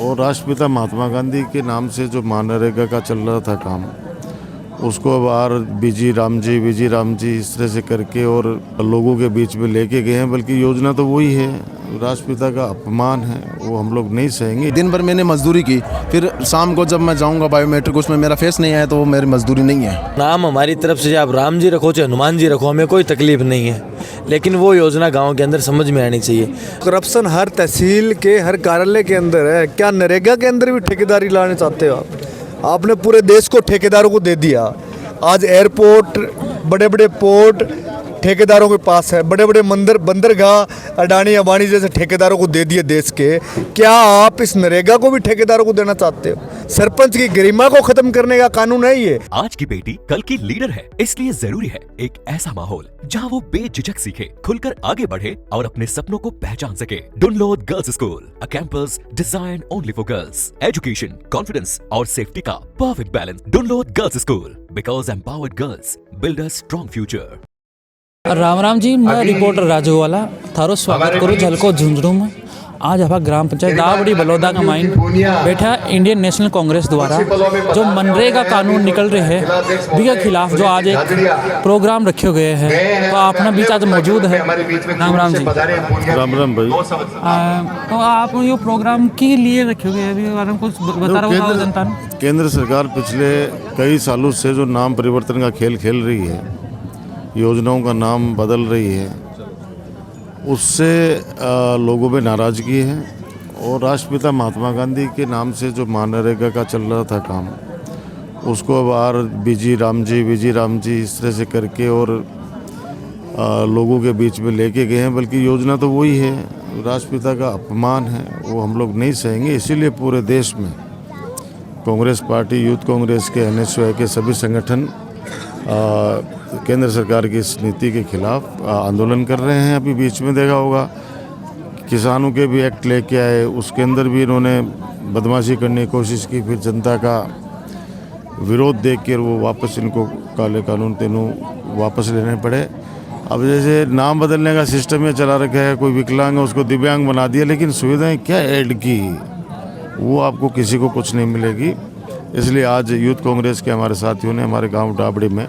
और राष्ट्रपिता महात्मा गांधी के नाम से जो मनरेगा का चल रहा था काम, उसको अब आर बीजी राम जी इस तरह से करके और लोगों के बीच में लेके गए हैं। बल्कि योजना तो वही है, राष्ट्रपिता का अपमान है, वो हम लोग नहीं सहेंगे। दिन भर मैंने मजदूरी की, फिर शाम को जब मैं जाऊंगा बायोमेट्रिक उसमें मेरा फेस नहीं आया तो वो मेरी मजदूरी नहीं है। नाम हमारी तरफ से आप राम जी रखो चाहे हनुमान जी रखो, हमें कोई तकलीफ नहीं है, लेकिन वो योजना गाँव के अंदर समझ में आनी चाहिए। करप्शन हर तहसील के हर कार्यालय के अंदर है। क्या नरेगा के अंदर भी ठेकेदारी लाने चाहते हो आप? आपने पूरे देश को ठेकेदारों को दे दिया। आज एयरपोर्ट, बड़े बड़े पोर्ट ठेकेदारों के पास है, बड़े बड़े बंदरगाह अडानी अंबानी जैसे ठेकेदारों को दे दिए देश के। क्या आप इस नरेगा को भी ठेकेदारों को देना चाहते हो? सरपंच की गरिमा को खत्म करने का कानून है ये। आज की बेटी कल की लीडर है, इसलिए जरूरी है एक ऐसा माहौल जहां वो बेझिझक सीखे, खुलकर आगे बढ़े और अपने सपनों को पहचान सके। Dunlod girls school, a campus design only for girls. Education, confidence और सेफ्टी का perfect balance. Dunlod girls school, because empowered girls build a strong future. Ram Ram ji, मैं रिपोर्टर राजू वाला थारो स्वागत करूँ झलको झुंझुनू में। आज हमारा ग्राम पंचायत दावड़ी बलौदा का माइन बैठा इंडियन नेशनल कांग्रेस द्वारा जो मनरेगा कानून निकल रहे हैं उसके खिलाफ जो आज एक प्रोग्राम रखे गए हैं, तो आपने बीच आज मौजूद है। राम राम जी। राम राम भाई। तो आप ये प्रोग्राम के लिए रखे गए हैं, कुछ बता रहा हूँ जनता ने। केंद्र सरकार पिछले कई सालों से जो नाम परिवर्तन का खेल खेल रही है, योजनाओं का नाम बदल रही है, उससे लोगों में नाराज़गी है। और राष्ट्रपिता महात्मा गांधी के नाम से जो मनरेगा का चल रहा था काम, उसको अब आर बीजी राम जी इस तरह से करके और लोगों के बीच में लेके गए हैं। बल्कि योजना तो वही है, राष्ट्रपिता का अपमान है, वो हम लोग नहीं सहेंगे। इसीलिए पूरे देश में कांग्रेस पार्टी, यूथ कांग्रेस के, NSY के सभी संगठन केंद्र सरकार की इस नीति के खिलाफ आंदोलन कर रहे हैं। अभी बीच में देखा होगा किसानों के भी एक्ट लेके आए, उसके अंदर भी इन्होंने बदमाशी करने की कोशिश की, फिर जनता का विरोध देख कर वो वापस इनको काले कानून तीनों वापस लेने पड़े। अब जैसे नाम बदलने का सिस्टम ये चला रखा है, कोई विकलांग है उसको दिव्यांग बना दिया, लेकिन सुविधाएं क्या ऐड की, वो आपको किसी को कुछ नहीं मिलेगी। इसलिए आज यूथ कांग्रेस के हमारे साथियों ने हमारे गांव डाबड़ी में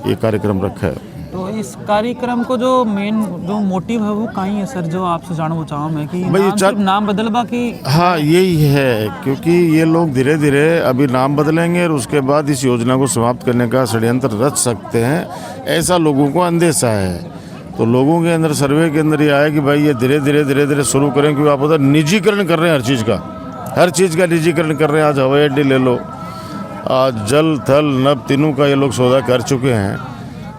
ये कार्यक्रम रखा है। तो इस कार्यक्रम को जो मेन जो मोटिव है वो कहीं है सर, जो आपसे जानना चाहूँ मैं कि नाम बदलवा की। हाँ, यही है, क्योंकि ये लोग धीरे धीरे अभी नाम बदलेंगे और उसके बाद इस योजना को समाप्त करने का षड्यंत्र रच सकते हैं, ऐसा लोगों को अंदेशा है। तो लोगों के अंदर सर्वे के अंदर ये आया कि भाई ये धीरे धीरे शुरू करें, क्योंकि आप उधर निजीकरण कर रहे हैं, हर चीज़ का निजीकरण कर रहे हैं। आज हवाई अड्डे ले लो, आज जल थल नभ तीनों का ये लोग सौदा कर चुके हैं।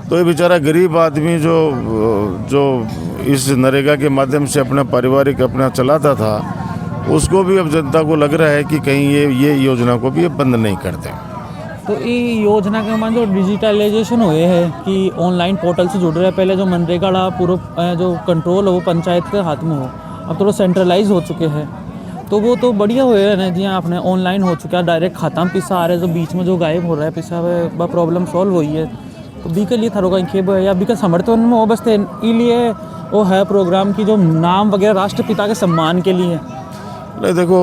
तो ये बेचारा गरीब आदमी जो इस नरेगा के माध्यम से अपना पारिवारिक अपना चलाता था, उसको भी अब जनता को लग रहा है कि कहीं ये योजना को भी ये बंद नहीं करते। तो ये योजना के मान जो डिजिटलाइजेशन हुए है कि ऑनलाइन पोर्टल से जुड़ रहे हैं, पहले जो मनरेगा का पूरा जो कंट्रोल हो वो पंचायत के हाथ में हो, अब थोड़ा सेंट्रलाइज हो चुके हैं, तो वो तो बढ़िया हुए है ना जी। आपने ऑनलाइन हो चुका है, डायरेक्ट खाता में पैसा आ रहा है, जो बीच में जो गायब हो रहा है पैसा प्रॉब्लम सॉल्व हुई है। तो बी के लिए थारो का खेब है या बी का समर्थन में वो बसते लिए वो है प्रोग्राम की जो नाम वगैरह राष्ट्रपिता के सम्मान के लिए। नहीं देखो,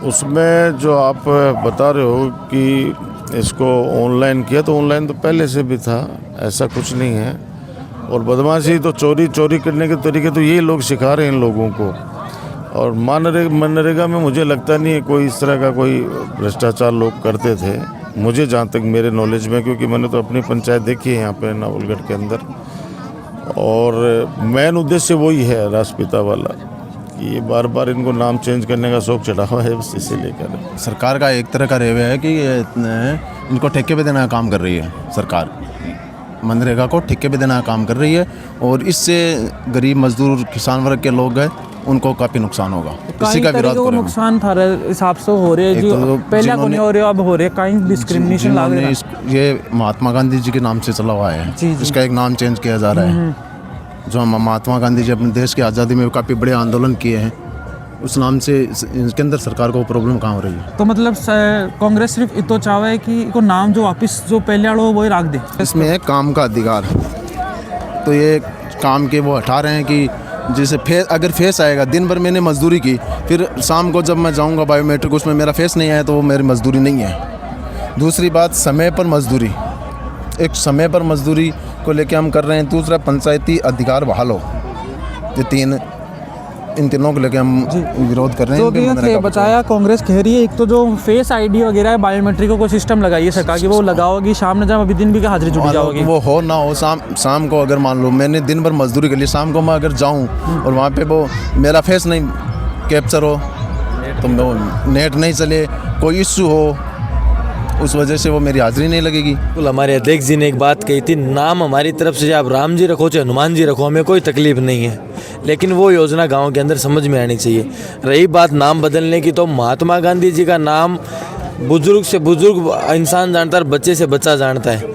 उसमें जो आप बता रहे हो कि इसको ऑनलाइन किया, तो ऑनलाइन तो पहले से भी था, ऐसा कुछ नहीं है। और बदमाशी तो चोरी करने के तरीके तो यही लोग सिखा रहे हैं इन लोगों को। और मनरेगा में मुझे लगता नहीं है कोई इस तरह का कोई भ्रष्टाचार लोग करते थे, मुझे जहाँ तक मेरे नॉलेज में, क्योंकि मैंने तो अपनी पंचायत देखी है यहाँ पे नावलगढ़ के अंदर। और मेन उद्देश्य वही है राष्ट्रपिता वाला, कि ये बार बार इनको नाम चेंज करने का शौक चढ़ा हुआ है, बस इसी लेकर। सरकार का एक तरह का रेवे है कि इनको ठेके पे देना का काम कर रही है सरकार, मनरेगा को ठेके पे देना का काम कर रही है। और इससे गरीब मजदूर किसान वर्ग के लोग हैं, उनको काफ़ी नुकसान होगा। इसी का विरोध करेंगे। नुकसान था हिसाब से हो रहे जो पहले को नहीं हो रहे, अब हो रहे, कहीं डिस्क्रिमिनेशन लग रहा है। ये महात्मा गांधी जी के नाम से चला हुआ है, इसका एक नाम चेंज किया जा रहा है। जो महात्मा गांधी जी अपने देश की आज़ादी में काफ़ी बड़े आंदोलन किए हैं, उस नाम से इसके अंदर सरकार को प्रॉब्लम कहाँ हो रही है। तो मतलब कांग्रेस सिर्फ इतो चाहे है कि को नाम जो वापस जो पहले वाला हो वही रख दे। इसमें है काम का अधिकार, तो ये काम के वो हटा रहे हैं कि जैसे अगर फेस आएगा, दिन भर मैंने मजदूरी की, फिर शाम को जब मैं जाऊंगा बायोमेट्रिक उसमें मेरा फेस नहीं आया तो वो मेरी मजदूरी नहीं है। दूसरी बात, समय पर मजदूरी, एक समय पर मजदूरी को लेके हम कर रहे हैं। दूसरा, पंचायती अधिकार बहाल हो। ये इन तीनों को लेके हम विरोध कर रहे हैं। तो भी बताया कांग्रेस कह रही है एक तो जो फेस आईडी वगैरह है, बायोमेट्रिक को सिस्टम लगाइए सरकार की, वो लगाओगी, शाम में जब अभी दिन भी का हाजिरी जुड़ जाओगी। वो हो ना हो, शाम को अगर मान लो मैंने दिन भर मजदूरी के लिए शाम को मैं अगर जाऊं और वहाँ पे वो मेरा फेस नहीं कैप्चर हो, तो नेट नहीं चले, कोई इश्यू हो, उस वजह से वो मेरी हाजिरी नहीं लगेगी। बिल्कुल, हमारे अध्यक्ष जी ने एक बात कही थी, नाम हमारी तरफ से आप राम जी रखो चाहे हनुमान जी रखो, हमें कोई तकलीफ नहीं है, लेकिन वो योजना गांव के अंदर समझ में आनी चाहिए। रही बात नाम बदलने की, तो महात्मा गांधी जी का नाम बुजुर्ग से बुजुर्ग इंसान जानता है, बच्चे से बच्चा जानता है।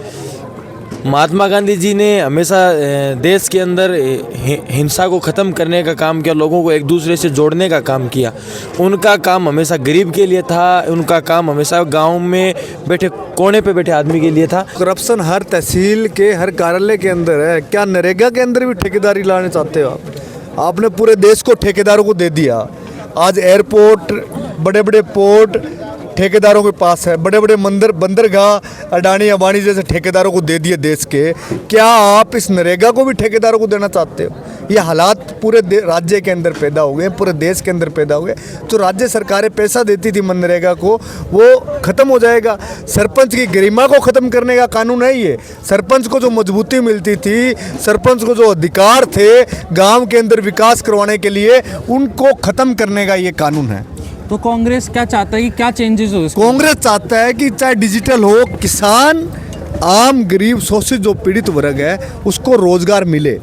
महात्मा गांधी जी ने हमेशा देश के अंदर हिंसा को ख़त्म करने का काम किया, लोगों को एक दूसरे से जोड़ने का काम किया। उनका काम हमेशा गरीब के लिए था, उनका काम हमेशा गांव में बैठे कोने पे बैठे आदमी के लिए था। करप्शन हर तहसील के हर कार्यालय के अंदर है। क्या नरेगा के अंदर भी ठेकेदारी लाने चाहते हो आप? आपने पूरे देश को ठेकेदारों को दे दिया। आज एयरपोर्ट, बड़े बड़े पोर्ट ठेकेदारों के पास है, बड़े बड़े बंदरगाह अडानी अंबानी जैसे ठेकेदारों को दे दिए देश के। क्या आप इस नरेगा को भी ठेकेदारों को देना चाहते हो? ये हालात पूरे राज्य के अंदर पैदा हो गए, पूरे देश के अंदर पैदा हो गए। जो राज्य सरकारें पैसा देती थी मनरेगा को, वो ख़त्म हो जाएगा। सरपंच की गरिमा को ख़त्म करने का कानून है ये। सरपंच को जो मजबूती मिलती थी, सरपंच को जो अधिकार थे गाँव के अंदर विकास करवाने के लिए, उनको ख़त्म करने का ये कानून है। तो कांग्रेस क्या चाहता है कि क्या चेंजेस हो? कांग्रेस चाहता है कि चाहे डिजिटल हो, किसान, आम गरीब शोषित जो पीड़ित वर्ग है उसको रोजगार मिले।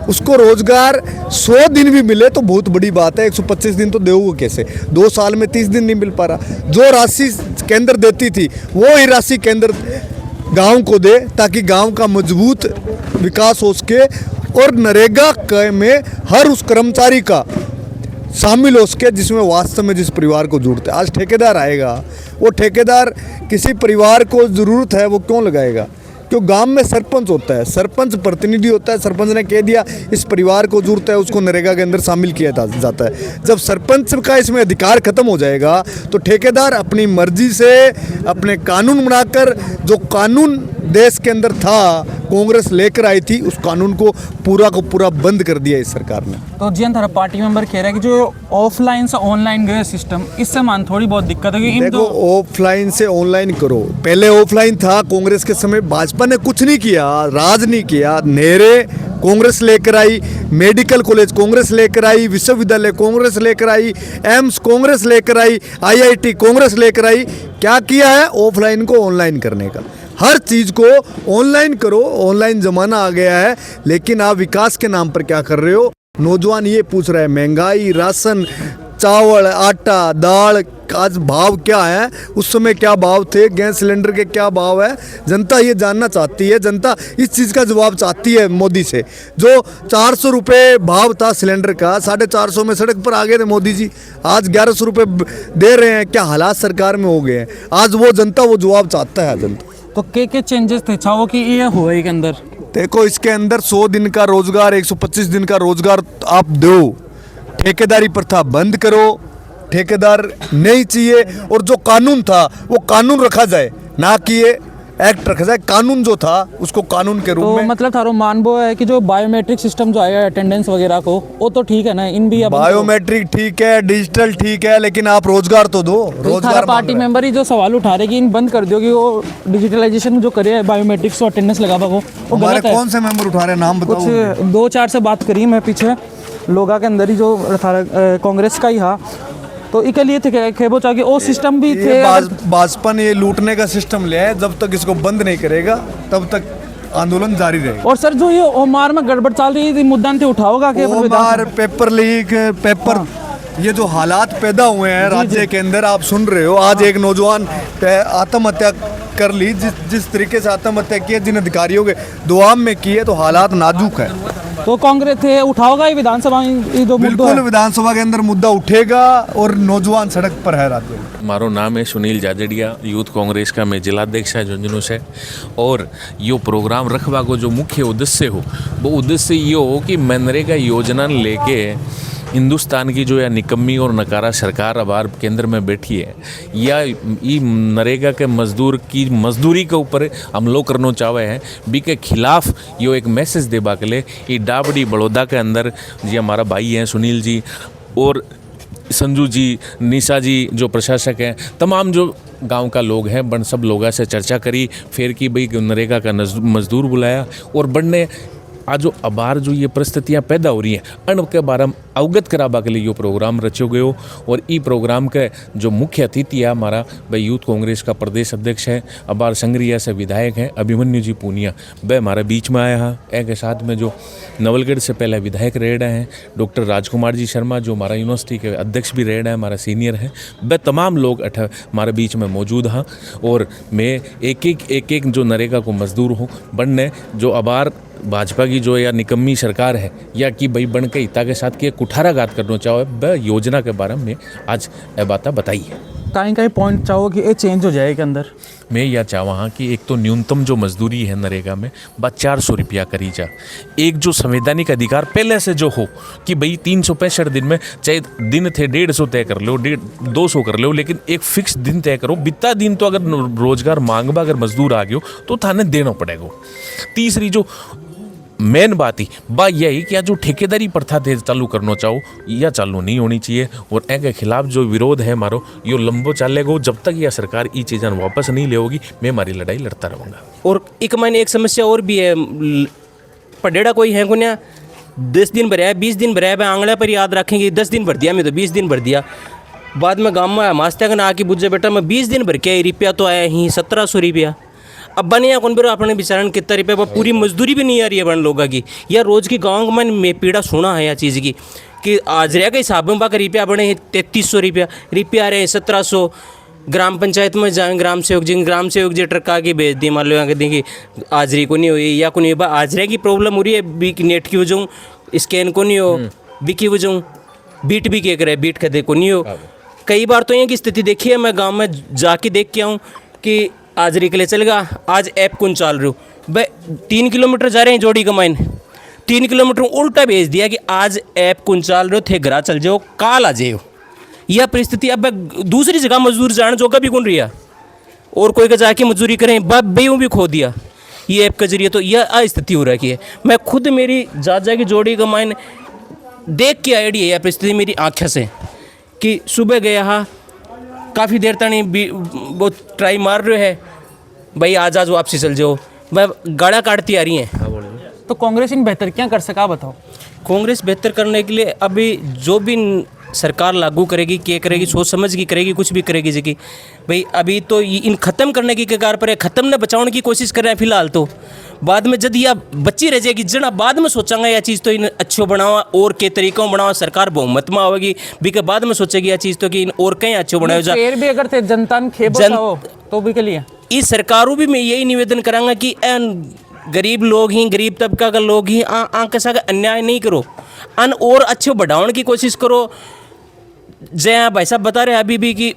उसको रोजगार 100 दिन भी मिले तो बहुत बड़ी बात है। 125 दिन तो देगा कैसे? 2 साल में 30 दिन नहीं मिल पा रहा। जो राशि केंद्र देती थी वो ही राशि केंद्र गांव को दे, ताकि गांव का मजबूत विकास हो सके। और नरेगा में हर उस कर्मचारी का शामिल हो सके जिसमें वास्तव में जिस परिवार को जरूरत है। आज ठेकेदार आएगा, वो ठेकेदार किसी परिवार को ज़रूरत है वो क्यों लगाएगा? क्यों? गांव में सरपंच होता है, सरपंच प्रतिनिधि होता है। सरपंच ने कह दिया इस परिवार को जरूरत है, उसको नरेगा के अंदर शामिल किया जाता है। जब सरपंच का इसमें अधिकार खत्म हो जाएगा तो ठेकेदार अपनी मर्जी से अपने कानून बनाकर, जो कानून देश के अंदर था कांग्रेस लेकर आई थी, उस कानून को पूरा बंद कर दिया इस सरकार ने। तो जी हमारा पार्टी मेंबर कह रहा है कि जो ऑफलाइन से ऑनलाइन गए सिस्टम, इससे मान थोड़ी बहुत दिक्कत है। देखो, ऑफलाइन से ऑनलाइन करो। पहले ऑफलाइन था कांग्रेस के समय, भाजपा ने कुछ नहीं किया, राज नहीं किया। नहरें कांग्रेस लेकर आई, मेडिकल कॉलेज कांग्रेस लेकर आई, विश्वविद्यालय कांग्रेस लेकर आई, एम्स कांग्रेस लेकर आई, IIT कांग्रेस लेकर आई। क्या किया है? ऑफलाइन को ऑनलाइन करने का। हर चीज़ को ऑनलाइन करो, ऑनलाइन ज़माना आ गया है। लेकिन आप विकास के नाम पर क्या कर रहे हो? नौजवान ये पूछ रहे हैं, महंगाई, राशन, चावल, आटा, दाल, आज भाव क्या है, उस समय क्या भाव थे, गैस सिलेंडर के क्या भाव है, जनता ये जानना चाहती है। जनता इस चीज़ का जवाब चाहती है मोदी से। जो 400 रुपये भाव था सिलेंडर का, 450 में सड़क पर आ गए थे मोदी जी, आज 1100 रुपये दे रहे हैं। क्या हालात सरकार में हो गए हैं? आज वो जनता वो जवाब चाहता है जनता। तो के चेंजेस थे चाहो कि ये हुआ के अंदर? देखो, इसके अंदर 100 दिन का रोजगार, 125 दिन का रोजगार आप दो। ठेकेदारी प्रथा बंद करो, ठेकेदार नहीं चाहिए। और जो कानून था वो कानून रखा जाए, ना कि ये एक्ट रखा जाए। कानून जो था उसको कानून के रूप तो में। मतलब थारो मानबो है कि जो बायोमेट्रिक सिस्टम जो आया अटेंडेंस वगैरह को, वो तो ठीक है ना? इन भी बायोमेट्रिक ठीक है, डिजिटल ठीक है, लेकिन आप रोजगार तो दो। रोजगार पार्टी मेंबर ही जो सवाल उठा रहे कि इन बंद कर दो कि वो डिजिटलाइजेशन जो करे बायोमेट्रिक्स और अटेंडेंस लगा वो गलत है। कौन से मेंबर उठा रहे हैं, नाम बताओ। कुछ 2-4 से बात करी मैं पीछे, लोगा के अंदर ही जो कांग्रेस का ही था, तो इसके लिए थे खेबो चाहे वो सिस्टम भी थे। भाजपा ने ये लूटने का सिस्टम लिया है, जब तक इसको बंद नहीं करेगा तब तक आंदोलन जारी रहेगा। और सर जो ये ओमार में गड़बड़ चल रही थी, मुद्दा थे उठाओगा कि ओमार, पेपर लीक, पेपर, ये जो हालात पैदा हुए हैं राज्य के अंदर, आप सुन रहे हो। आज एक नौजवान आत्महत्या कर ली, जिस तरीके से आत्महत्या की है, जिन अधिकारियों के दुआम में की है, तो हालात नाजुक है। तो कांग्रेस उठाओगा ये विधानसभा में ये जो मुद्दों बिल्कुल है? विधानसभा के अंदर मुद्दा उठेगा और नौजवान सड़क पर है रात को। मारो नाम है सुनील जाजड़िया, यूथ कांग्रेस का मैं जिलाध्यक्ष है झुंझुनू से। और यो प्रोग्राम रखवा को जो मुख्य उद्देश्य हो वो उद्देश्य ये हो कि मनरेगा योजना लेके हिंदुस्तान की जो या निकम्मी और नकारा सरकार अब केंद्र में बैठी है या ई नरेगा के मजदूर की मजदूरी के ऊपर हमलो करना चाहे हैं बी के खिलाफ यो एक मैसेज देबा के लिए ये डाबड़ी बड़ौदा के अंदर जी हमारा भाई हैं सुनील जी और संजू जी, निशा जी जो प्रशासक हैं, तमाम जो गांव का लोग हैं बन सब लोगों से चर्चा करी, फिर कि भाई नरेगा का मजदूर बुलाया और बनने आज जो अबार जो ये परिस्थितियाँ पैदा हो रही हैं उनके बारे में अवगत कराबा के लिए ये प्रोग्राम रचो गयो। और ई प्रोग्राम के जो मुख्य अतिथि है हमारा भाई यूथ कांग्रेस का प्रदेश अध्यक्ष है, अबार संग्रिया से विधायक हैं अभिमन्यु जी पूनिया, वह हमारे बीच में आया है। एक के साथ में जो नवलगढ़ से पहले विधायक रह रहे हैं डॉक्टर राजकुमार जी शर्मा जो हमारा यूनिवर्सिटी के अध्यक्ष भी रह रहे हैं, हमारा सीनियर हैं, वह तमाम लोग हमारे बीच में मौजूद हैं। और मैं एक एक जो नरेगा को मजदूर हूँ बनने जो अबार भाजपा की जो या निकम्मी सरकार है या कि भाई बन के हिता के साथ के कुठाराघात करना चाहो वह योजना के बारे में आज ये बात बताई है। कहीं पॉइंट चाहो कि ये चेंज हो जाए के अंदर? मैं यह चाहूँ कि एक तो न्यूनतम जो मजदूरी है नरेगा में बस 400 रुपया करी जा। एक जो संवैधानिक अधिकार पहले से जो हो कि भाई 365 दिन में चाहे दिन थे 150 तय कर लो 200 कर लो, लेकिन एक फिक्स दिन तय करो। बिता दिन तो अगर रोजगार मांगबा अगर मजदूर आ गयो तो थाने देना पड़ेगा। तीसरी जो मेन बात ही बात यही कि जो ठेकेदारी प्रथा थे चालू करना चाहो या चालू नहीं होनी चाहिए। और इनके खिलाफ जो विरोध है मारो यो लंबो चलेगा जब तक यह सरकार ये चीज़ें वापस नहीं लेगी। मैं हमारी लड़ाई लड़ता रहूँगा। और एक मैंने एक समस्या और भी है, पडेड़ा कोई है को 10 दिन भरा है 20 दिन भरा है, आंगड़ा पर याद रखेंगे 10 दिन भर दिया मैं तो 20 दिन भर दिया। बाद में गाँव में मास्टर का ना आके बुझे बेटा मैं 20 दिन भर के रुपया तो आया ही 1700 रुपया। अब बने कौन बेरो अपने बेचारण कितना रुपया पूरी मजदूरी भी नहीं आ रही है बन लोगों की। या रोज़ की गाँव में मैं पीड़ा सुना है या चीज़ की कि आज रह के हिसाब में बाका रुपया बने 3300 रुपया आ रहे हैं 1700। ग्राम पंचायत में जाए ग्राम सेवक जी ट्रक आगे भेज दी, मान लो यहाँ देंगे हाजरी को नहीं हुई या को नहीं हाजरे की प्रॉब्लम हो रही है बी नेट की वजह स्कैन को नहीं हो बी की वजह बीट भी क्या करे बीट खदे को नहीं हो। कई बार तो यहाँ की स्थिति देखी है, मैं गाँव में जाके देख के आऊँ कि हाजरी के लिए चलेगा आज ऐप कौन चाल रहे हो भाई 3 किलोमीटर जा रहे हैं जोड़ी कमाइन 3 किलोमीटर उल्टा भेज दिया कि आज ऐप कौन चाल रहे हो थे घरा चल जाओ काल आ जाओ। यह परिस्थिति अब दूसरी जगह मजदूर जाने जोगा भी कौन रिया और कोई का जाके मजदूरी करें बेऊ भी खो दिया ये ऐप के जरिए। तो यह स्थिति हो रखी है। मैं खुद मेरी जाजा की जोड़ी कमाइन देख के आई है यह परिस्थिति मेरी आँखें से कि सुबह गया हाँ काफ़ी देर तक वो ट्राई मार रहे है भाई आज वापसी चल जाओ भाई गाड़ा काटती आ रही हैं। तो कांग्रेस इन बेहतर क्या कर सका बताओ? कांग्रेस बेहतर करने के लिए अभी जो भी सरकार लागू करेगी क्या करेगी सोच समझ की करेगी कुछ भी करेगी जी की भाई अभी तो इन ख़त्म करने की कगार पर है, ख़त्म न बचाने की कोशिश कर रहे हैं फिलहाल। तो बाद में जब यह बच्ची रह जाएगी जना बाद में सोचांगा यह चीज़ तो इन अच्छो बनावा और के तरीक़ों बनावा सरकार बहुमत में आवेगी भी के बाद में सोचेगी यह चीज़ तो कि इन और कहीं अच्छो बनाओ जा फिर भी अगर जनता हो तो भी के लिए इस सरकारों भी मैं यही निवेदन करांगा कि गरीब लोग ही गरीब तबका का लोग ही आंख के अन्याय नहीं करो अन और अच्छे बढ़ाने की कोशिश करो। जय भाई साहब बता रहे अभी भी कि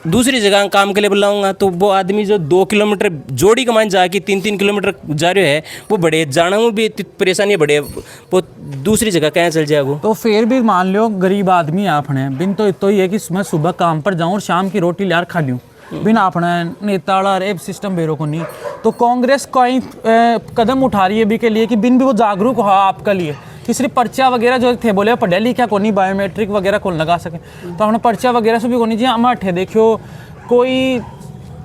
दूसरी जगह काम के लिए बुलाऊंगा तो वो आदमी जो 2 किलोमीटर जोड़ी कमान जाके 3-3 किलोमीटर जा रहे है वो बड़े जाना में भी परेशानी बड़े वो दूसरी जगह कहाँ चल जाएगा। तो फिर भी मान लो गरीब आदमी आपने बिन तो इतो ही है कि मैं सुबह काम पर जाऊँ और शाम की रोटी लार खा लूँ बिन आपने नेता रेप सिस्टम बेरो को नहीं। तो कांग्रेस कोई कदम उठा रही है भी के लिए कि बिन भी वो जागरूक हो आपका लिए कि सिर्फ पर्चा वगैरह जो थे बोले पढ़े लिखा को नहीं बायोमेट्रिक वगैरह को लगा सके तो हमने पर्चा वगैरह से भी को नहीं जी हम अठे देखियो कोई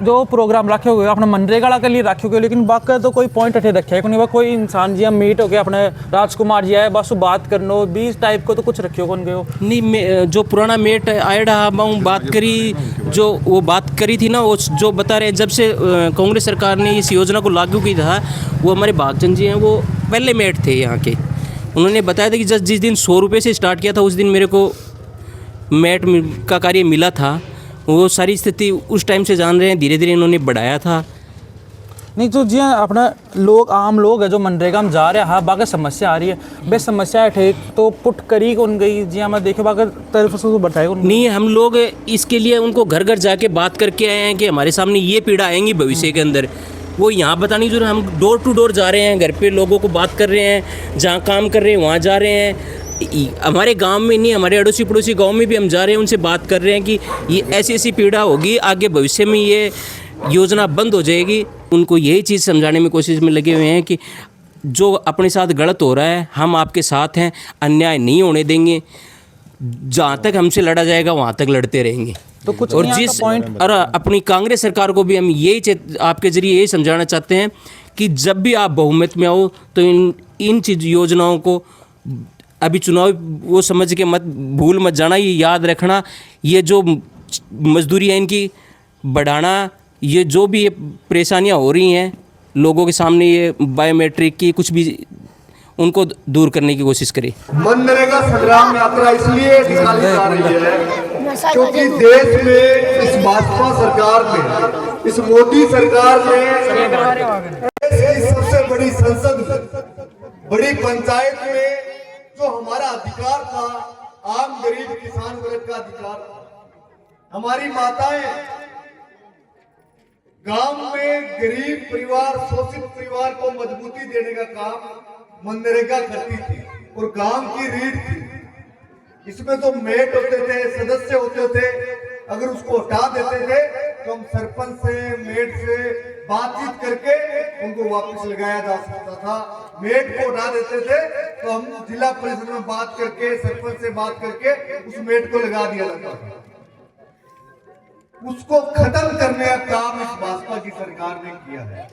जो प्रोग्राम रखे हुए अपने मनरेगा के लिए रखे हुए लेकिन बाकी तो कोई पॉइंट अठे रखे को नहीं कोई इंसान जी मीट हो गया अपने राजकुमार जी आए बस बात करनो 20 टाइप को तो कुछ रखियो कौन गयो नहीं। जो पुराना मेट आया बात करी जो वो बात करी थी ना वो जो बता रहे जब से कांग्रेस सरकार ने इस योजना को लागू की था वो हमारे भागचंद जी हैं वो पहले मेट थे यहाँ के। उन्होंने बताया था कि जिस दिन 100 रुपये से स्टार्ट किया था उस दिन मेरे को मैट का कार्य मिला था। वो सारी स्थिति उस टाइम से जान रहे हैं, धीरे धीरे इन्होंने बढ़ाया था नहीं तो जी अपना लोग आम लोग है जो मनरेगा में जा रहे हैं, हाँ बाकी समस्या आ रही है, बे समस्या है ठीक तो पुट करी कौन गई जी, मैं देखे बाकी तरफ से तो बताए नहीं, हम लोग इसके लिए उनको घर घर जाके बात करके आए हैं कि हमारे सामने ये पीड़ा आएंगी भविष्य के अंदर, वो यहाँ बतानी जरूर। हम डोर टू डोर जा रहे हैं, घर पे लोगों को बात कर रहे हैं, जहाँ काम कर रहे हैं वहाँ जा रहे हैं, हमारे गांव में नहीं हमारे अड़ोसी पड़ोसी गांव में भी हम जा रहे हैं, उनसे बात कर रहे हैं कि ये ऐसी ऐसी पीड़ा होगी, आगे भविष्य में ये योजना बंद हो जाएगी। उनको यही चीज़ समझाने में कोशिश में लगे हुए हैं कि जो अपने साथ गलत हो रहा है हम आपके साथ हैं, अन्याय नहीं होने देंगे, जहाँ तक हमसे लड़ा जाएगा वहाँ तक लड़ते रहेंगे। तो कुछ और जिस और अपनी कांग्रेस सरकार को भी हम यही आपके जरिए यही समझाना चाहते हैं कि जब भी आप बहुमत में आओ तो इन चीज योजनाओं को अभी चुनाव वो समझ के मत भूल मत जाना, ये याद रखना, ये जो मजदूरी है इनकी बढ़ाना, ये जो भी ये परेशानियां हो रही हैं लोगों के सामने, ये बायोमेट्रिक की कुछ भी उनको दूर करने की कोशिश करें। मनरेगा संग्राम यात्रा इसलिए निकाली जा रही है क्योंकि देश में इस भाजपा सरकार ने, इस मोदी सरकार ने देश की सबसे बड़ी संसद, बड़ी पंचायत में जो हमारा अधिकार था, आम गरीब किसान वर्ग का अधिकार था, हमारी माताएं गांव में गरीब परिवार, शोषित परिवार को मजबूती देने का काम मनरेगा करती थी और गांव की रीढ़ थी। इसमें तो मेट होते थे, सदस्य होते थे, अगर उसको हटा देते थे तो हम सरपंच से, मेट से बातचीत करके उनको वापस लगाया जा सकता था। मेट को हटा देते थे तो हम जिला परिषद में बात करके, सरपंच से बात करके उस मेट को लगा दिया जाता था। उसको खत्म करने का काम इस भाजपा की सरकार ने किया है।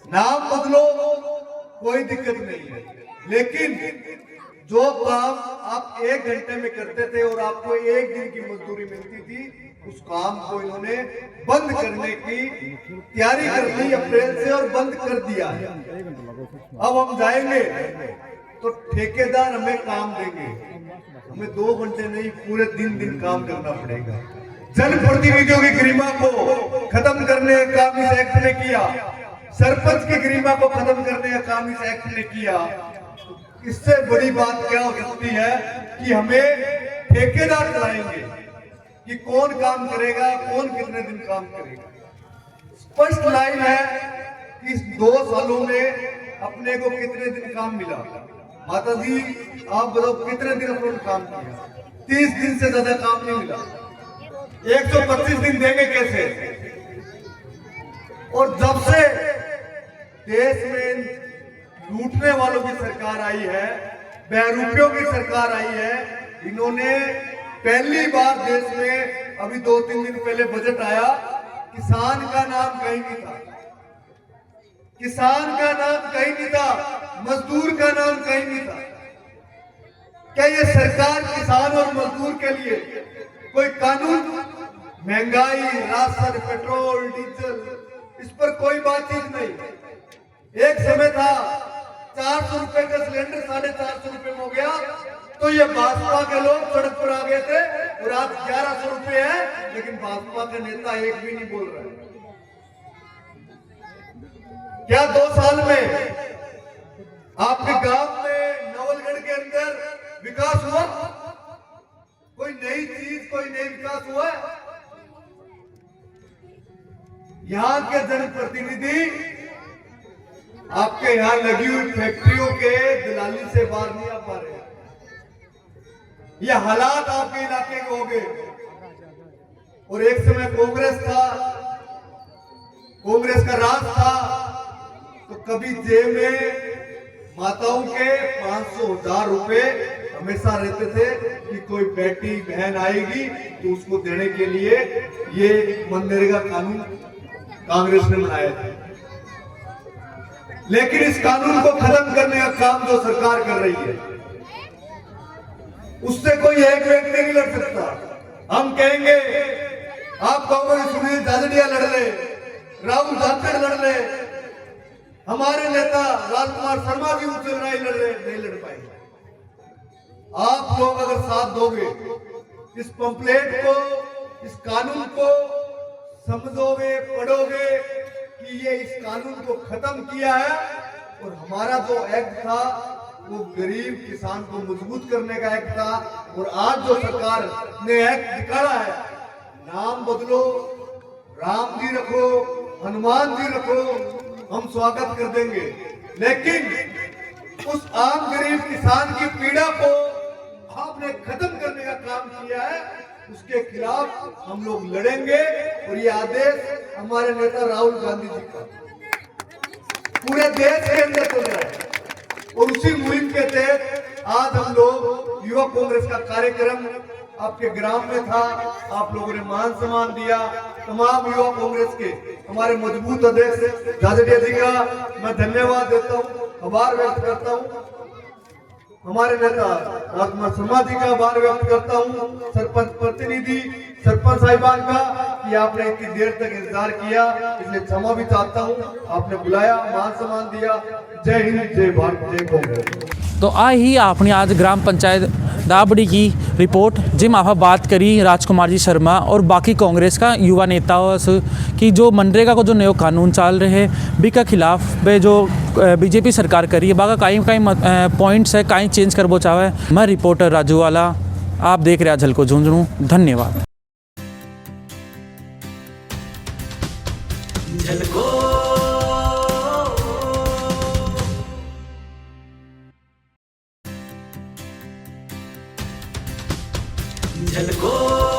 नाम बदलो कोई दिक्कत नहीं है, लेकिन जो काम आप 1 घंटे में करते थे और आपको 1 दिन की मजदूरी मिलती थी, उस काम को इन्होंने बंद करने की तैयारी कर ली अप्रैल से और बंद कर दिया है। अब हम जाएंगे तो ठेकेदार हमें काम देंगे, हमें 2 घंटे नहीं पूरे दिन काम करना पड़ेगा। जनप्रतिनिधियों की गरिमा को खत्म करने का काम इस एक्ट ने किया, सरपंच की गरिमा को खत्म करने का काम इस एक्ट ने किया। इससे बड़ी बात क्या हो सकती है कि हमें ठेकेदार चलाएंगे कि कौन काम करेगा, कौन कितने दिन काम करेगा। स्पष्ट लाइन है कि इस 2 सालों में अपने को कितने दिन काम मिला। माता जी आप बताओ कितने दिन अपने काम किया? 30 दिन से ज्यादा काम नहीं मिला। 125 दिन देंगे कैसे? और जब से देश में लूटने वालों की सरकार आई है, बहरूपियों की सरकार आई है, इन्होंने पहली बार देश में, अभी 2-3 दिन पहले बजट आया, किसान का नाम कहीं नहीं था, किसान का नाम कहीं नहीं था, मजदूर का नाम कहीं नहीं था। क्या ये सरकार किसान और मजदूर के लिए कोई कानून? महंगाई, राशन, पेट्रोल, डीजल, इस पर कोई बातचीत नहीं। एक समय था 400 रुपए का सिलेंडर 450 रुपए में हो गया तो ये भाजपा के लोग सड़क पर आ गए थे, और आज 1100 रुपए है, लेकिन भाजपा के नेता एक भी नहीं बोल रहे। क्या 2 साल में आपके गांव में, नवलगढ़ के अंदर विकास हुआ? कोई नई चीज, कोई नई विकास हुआ है? यहाँ के जनप्रतिनिधि आपके यहाँ लगी हुई फैक्ट्रियों के दलाली से बाहर नहीं आ पा रहे। ये हालात आपके इलाके के हो गए। और एक समय कांग्रेस था, कांग्रेस का राज था, तो कभी जेब में माताओं के 500-1000 रुपए हमेशा रहते थे कि कोई बेटी बहन आएगी तो उसको देने के लिए ये मनरेगा कानून कांग्रेस ने बनाया था। लेकिन इस कानून को खत्म करने का काम जो सरकार कर रही है, उससे कोई एक व्यक्ति नहीं लड़ सकता। हम कहेंगे, आप कहोगे सुनील जाजड़िया लड़ ले, राहुल जाखड़ लड़ ले, हमारे नेता राजकुमार शर्मा भी उनसे लड़ाई लड़ रहे, नहीं लड़ पाएंगे। आप लोग अगर साथ दोगे, इस पंपलेट को, इस कानून को समझोगे, पढ़ोगे, कि ये इस कानून को खत्म किया है और हमारा जो एक्ट था वो गरीब किसान को मजबूत करने का एक्ट था। और आज जो सरकार ने एक्ट निकाला है, नाम बदलो, राम जी रखो, हनुमान जी रखो, हम स्वागत कर देंगे, लेकिन उस आम गरीब किसान की पीड़ा को आपने खत्म करने का काम किया है, उसके खिलाफ हम लोग लड़ेंगे। और ये आदेश हमारे नेता राहुल गांधी जी का पूरे देश के अंदर चल रहा है। और उसी मुहिम के तहत आज हम लोग युवा कांग्रेस का कार्यक्रम आपके ग्राम में था, आप लोगों ने मान सम्मान दिया। तमाम युवा कांग्रेस के हमारे मजबूत अध्यक्ष झाझड़िया जी का मैं धन्यवाद देता हूँ, आभार व्यक्त करता हूँ। हमारे नेता राजकुमार शर्मा जी का आभार व्यक्त करता हूँ। सरपंच प्रतिनिधि सरपंच साहिबान का कि आपने इतनी देर तक इंतजार किया, इसलिए क्षमा भी चाहता हूँ। आपने बुलाया, मान सम्मान दिया। जय हिंद, जय भारत, जय कांग्रेस। तो ही आपने आज ग्राम पंचायत दाबड़ी की रिपोर्ट जिम आप बात करी राजकुमार जी शर्मा और बाकी कांग्रेस का युवा नेताओं से कि जो मनरेगा को जो नयो कानून चाल रहे बी का खिलाफ बे जो बीजेपी सरकार करी है बाका काई पॉइंट्स है काई चेंज करबो चाहे। मैं रिपोर्टर राजू वाला, आप देख रहे झलको झुंझुनू। धन्यवाद। झलको